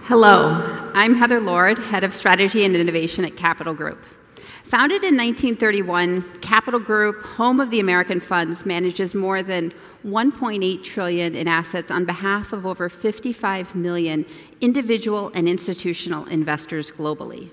Hello, I'm Heather Lord, Head of Strategy and Innovation at Capital Group. Founded in 1931, Capital Group, home of the American funds, manages more than $1.8 trillion in assets on behalf of over 55 million individual and institutional investors globally.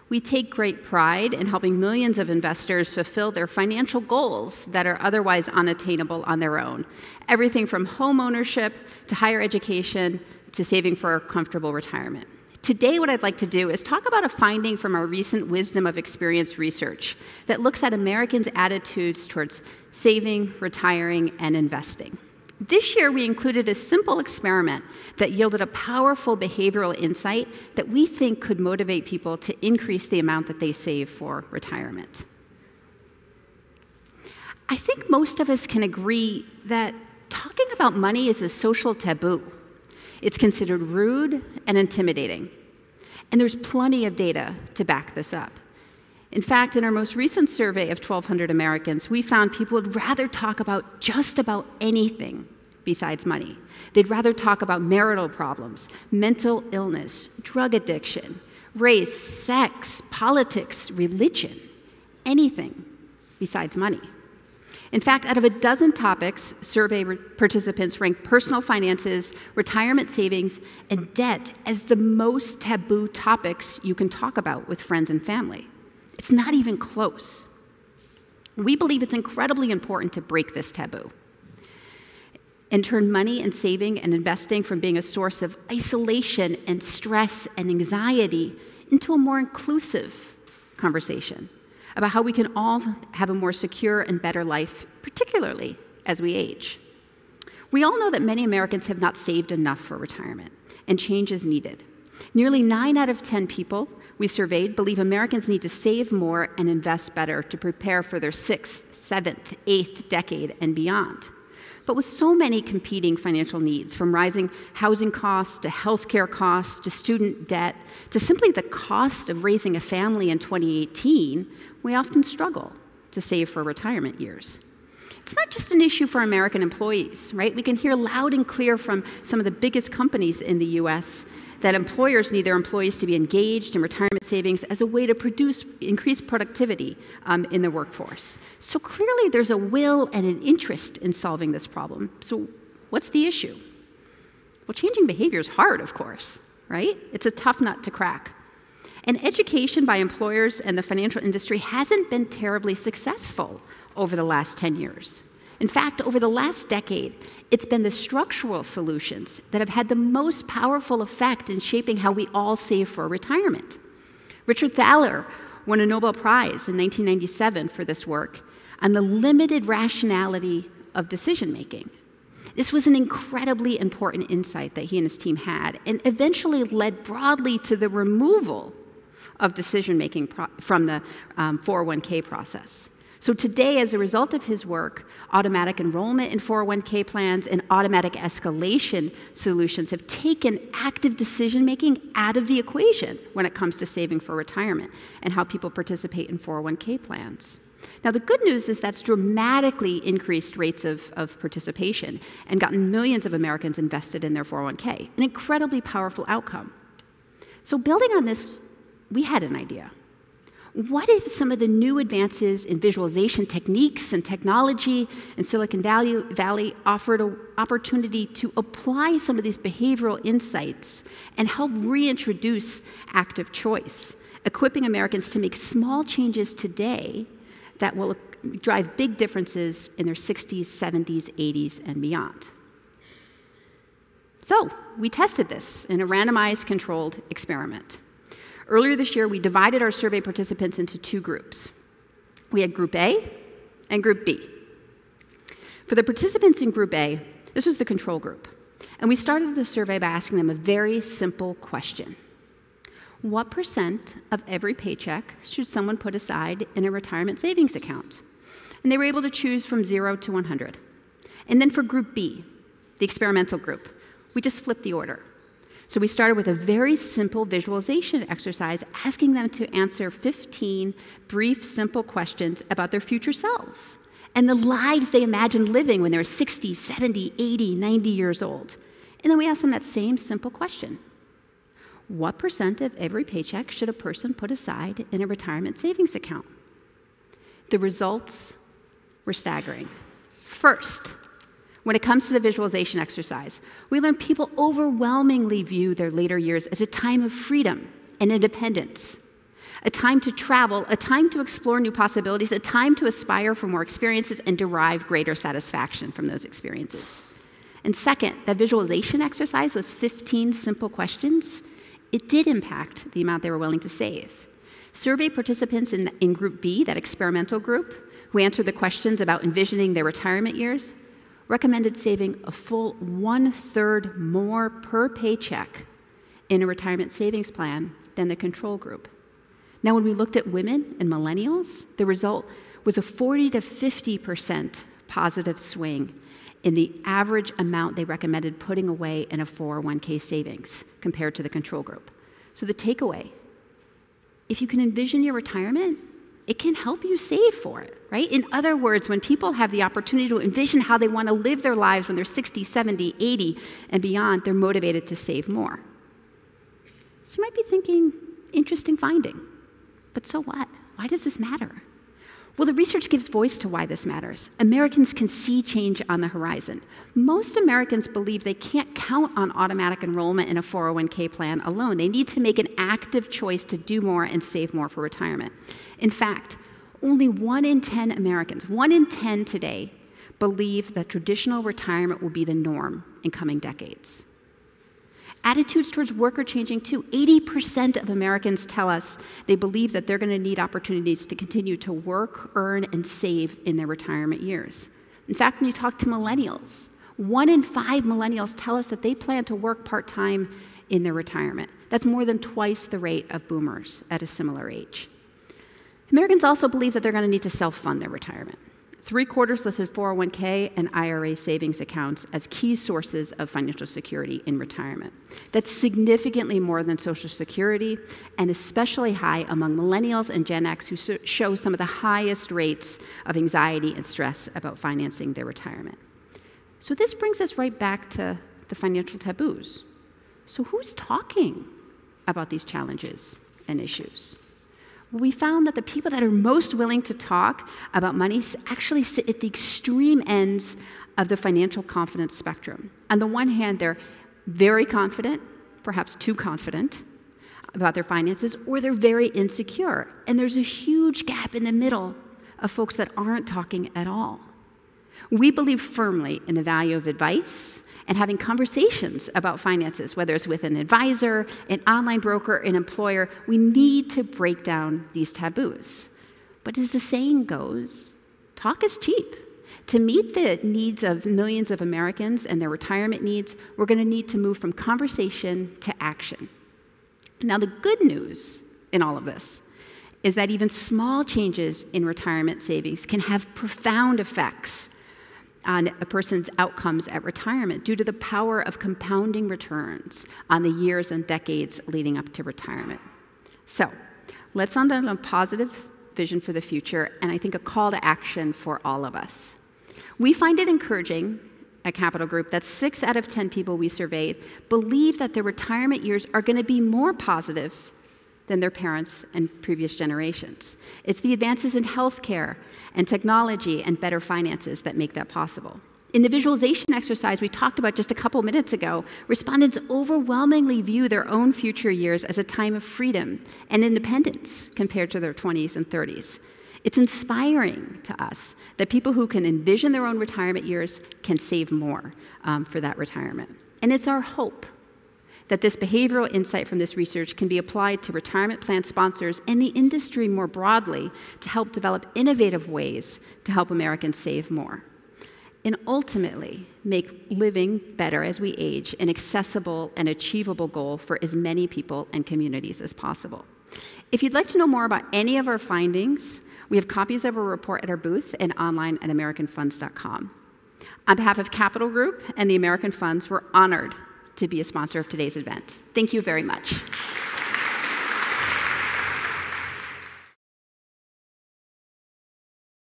We take great pride in helping millions of investors fulfill their financial goals that are otherwise unattainable on their own. Everything from home ownership to higher education to saving for a comfortable retirement. Today, what I'd like to do is talk about a finding from our recent Wisdom of Experience research that looks at Americans' attitudes towards saving, retiring, and investing. This year, we included a simple experiment that yielded a powerful behavioral insight that we think could motivate people to increase the amount that they save for retirement. I think most of us can agree that talking about money is a social taboo. It's considered rude and intimidating. And there's plenty of data to back this up. In fact, in our most recent survey of 1,200 Americans, we found people would rather talk about just about anything besides money. They'd rather talk about marital problems, mental illness, drug addiction, race, sex, politics, religion, anything besides money. In fact, out of a dozen topics, survey participants ranked personal finances, retirement savings, and debt as the most taboo topics you can talk about with friends and family. It's not even close. We believe it's incredibly important to break this taboo and turn money and saving and investing from being a source of isolation and stress and anxiety into a more inclusive conversation about how we can all have a more secure and better life, particularly as we age. We all know that many Americans have not saved enough for retirement, and change is needed. Nearly 9 out of 10 people we surveyed believe Americans need to save more and invest better to prepare for their 6th, 7th, 8th decade and beyond. But with so many competing financial needs, from rising housing costs to healthcare costs to student debt to simply the cost of raising a family in 2018, we often struggle to save for retirement years. It's not just an issue for American employees, right? We can hear loud and clear from some of the biggest companies in the US that employers need their employees to be engaged in retirement savings as a way to produce increased productivity in the workforce. So clearly there's a will and an interest in solving this problem. So what's the issue? Well, changing behavior is hard, of course, right? It's a tough nut to crack. And education by employers and the financial industry hasn't been terribly successful over the last 10 years. In fact, over the last decade, it's been the structural solutions that have had the most powerful effect in shaping how we all save for retirement. Richard Thaler won a Nobel Prize in 1997 for this work on the limited rationality of decision-making. This was an incredibly important insight that he and his team had, and eventually led broadly to the removal of decision-making from the 401k process. So today, as a result of his work, automatic enrollment in 401k plans and automatic escalation solutions have taken active decision-making out of the equation when it comes to saving for retirement and how people participate in 401k plans. Now, the good news is that's dramatically increased rates of participation and gotten millions of Americans invested in their 401k, an incredibly powerful outcome. So building on this, we had an idea. What if some of the new advances in visualization techniques and technology in Silicon Valley offered an opportunity to apply some of these behavioral insights and help reintroduce active choice, equipping Americans to make small changes today that will drive big differences in their 60s, 70s, 80s, and beyond? So we tested this in a randomized controlled experiment. Earlier this year, we divided our survey participants into 2 groups. We had Group A and Group B. For the participants in Group A, this was the control group. And we started the survey by asking them a very simple question. What % of every paycheck should someone put aside in a retirement savings account? And they were able to choose from 0 to 100. And then for Group B, the experimental group, we just flipped the order. So we started with a very simple visualization exercise, asking them to answer 15 brief, simple questions about their future selves and the lives they imagined living when they were 60, 70, 80, 90 years old. And then we asked them that same simple question. What percent of every paycheck should a person put aside in a retirement savings account? The results were staggering. First, when it comes to the visualization exercise, we learned people overwhelmingly view their later years as a time of freedom and independence, a time to travel, a time to explore new possibilities, a time to aspire for more experiences and derive greater satisfaction from those experiences. And second, that visualization exercise, those 15 simple questions, it did impact the amount they were willing to save. Survey participants in Group B, that experimental group, who answered the questions about envisioning their retirement years, recommended saving a full 1/3 more per paycheck in a retirement savings plan than the control group. Now, when we looked at women and millennials, the result was a 40 to 50% positive swing in the average amount they recommended putting away in a 401k savings compared to the control group. So the takeaway, if you can envision your retirement, it can help you save for it, right? In other words, when people have the opportunity to envision how they want to live their lives when they're 60, 70, 80, and beyond, they're motivated to save more. So you might be thinking, interesting finding, but so what? Why does this matter? Well, the research gives voice to why this matters. Americans can see change on the horizon. Most Americans believe they can't count on automatic enrollment in a 401k plan alone. They need to make an active choice to do more and save more for retirement. In fact, only 1 in 10 Americans, 1 in 10 today, believe that traditional retirement will be the norm in coming decades. Attitudes towards work are changing too. 80% of Americans tell us they believe that they're going to need opportunities to continue to work, earn, and save in their retirement years. In fact, when you talk to millennials, 1 in 5 millennials tell us that they plan to work part-time in their retirement. That's more than twice the rate of boomers at a similar age. Americans also believe that they're going to need to self-fund their retirement. 3/4 listed 401k and IRA savings accounts as key sources of financial security in retirement. That's significantly more than Social Security, and especially high among millennials and Gen X, who show some of the highest rates of anxiety and stress about financing their retirement. So this brings us right back to the financial taboos. So who's talking about these challenges and issues? Well, we found that the people that are most willing to talk about money actually sit at the extreme ends of the financial confidence spectrum. On the one hand, they're very confident, perhaps too confident, about their finances, or they're very insecure. And there's a huge gap in the middle of folks that aren't talking at all. We believe firmly in the value of advice and having conversations about finances, whether it's with an advisor, an online broker, an employer. We need to break down these taboos. But as the saying goes, talk is cheap. To meet the needs of millions of Americans and their retirement needs, we're going to need to move from conversation to action. Now, the good news in all of this is that even small changes in retirement savings can have profound effects on a person's outcomes at retirement due to the power of compounding returns on the years and decades leading up to retirement. So let's end on a positive vision for the future, and I think a call to action for all of us. We find it encouraging at Capital Group that 6 out of 10 people we surveyed believe that their retirement years are going to be more positive than their parents and previous generations. It's the advances in healthcare and technology and better finances that make that possible. In the visualization exercise we talked about just a couple minutes ago, respondents overwhelmingly view their own future years as a time of freedom and independence compared to their 20s and 30s. It's inspiring to us that people who can envision their own retirement years can save more for that retirement. And it's our hope that this behavioral insight from this research can be applied to retirement plan sponsors and the industry more broadly to help develop innovative ways to help Americans save more, and ultimately make living better as we age an accessible and achievable goal for as many people and communities as possible. If you'd like to know more about any of our findings, we have copies of our report at our booth and online at AmericanFunds.com. On behalf of Capital Group and the American Funds, we're honored to be a sponsor of today's event. Thank you very much.